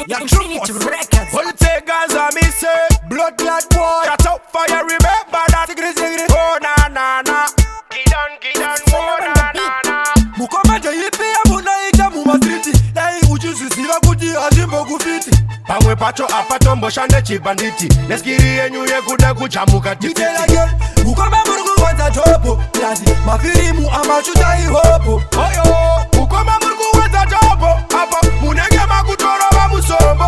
Infinity Records. Well, take Gaza, me say. Blood clot boy. Shut up fire, remember that. Oh, na, na, na. Gidan, oh, na, na, na. Mukomaje yipi ya munaika mumatriti. Lai ujuzi sila kuti azimbo kufiti. Pamwe pacho apatombo shande chibanditi. Neskiri yenyu yekude kuchamuka tifiti. Mitela girl, mukoma murgu wanza topo. Yazi, mafirimu amachuta ihopo. Oyo, mukoma murgu wanza topo. Apa, munenge makutoro wa musombo.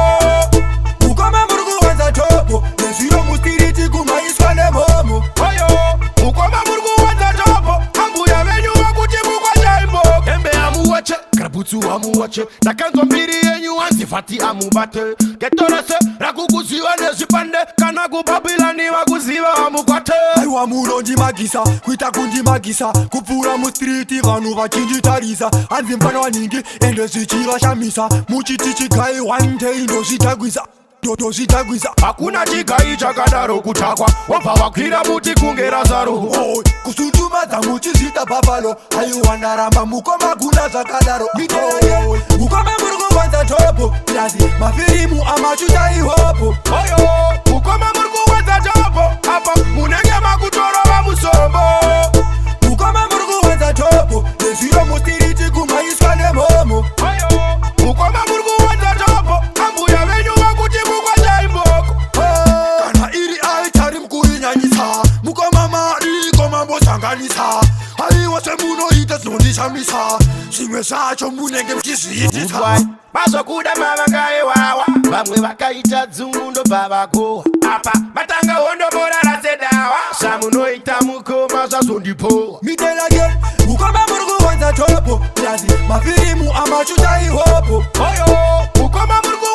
Mukoma murgu wanza topo. Nesiro mustiriti kumaiswa ne momo. Oyo, mukoma murgu wanza topo. Ambuya venyu wakutimu kwa jaimbo. Embe amuwache, krabutu amuwache. Takanzo mbiri yenyu anzifati amubate. Ketorese, rakukuziwa nezipande. Kanagu babilani wakuziwa amukwate. Aiwa muronji magisa, kuita kundi magisa. Kupura mustriti vanu vachinjitarisa. Anzi mfana waningi, ende zichiva shamisa. Muchiti chigai one day ndo zitagwiza. Dodo zitagwiza. Hakuna chigai chakadaro kutakwa. Wapa wakwira muti kungera zaro. Oh, kusutuma za muchizita babalo. Aiwa naramba mukoma kuna zakadaro. Mukoma murgu wanza topo. Yazi, mafirimu amachuta ihopo. Oyo, mukoma murgu wanza topo. Apa, munenge makutoro wa musombo. Mukoma murgu wanza topo. Nesiro mustiriti kumaiswa ne momo. Oyo, mukoma murgu wanza topo. Ambuya venyu wakutimu kwa jaimboko. Kana iri aitari mkuinyanyisa. Mukoma mari koma mbosanganisa. Aiwa se muno ita zondishamisa. Shimwe sacho munenge mchizitisa. Baso kuda mavangaye wawa. Bamwe wakaita zungundo babakoa. Apa, matanga hondo mora la sedawa. Samuno ita mukoma za zondipoa. Mitela girl, mukoma murgu wanza topo. Yazi, mafirimu amachuta ihopo. Oyo, mukoma murgu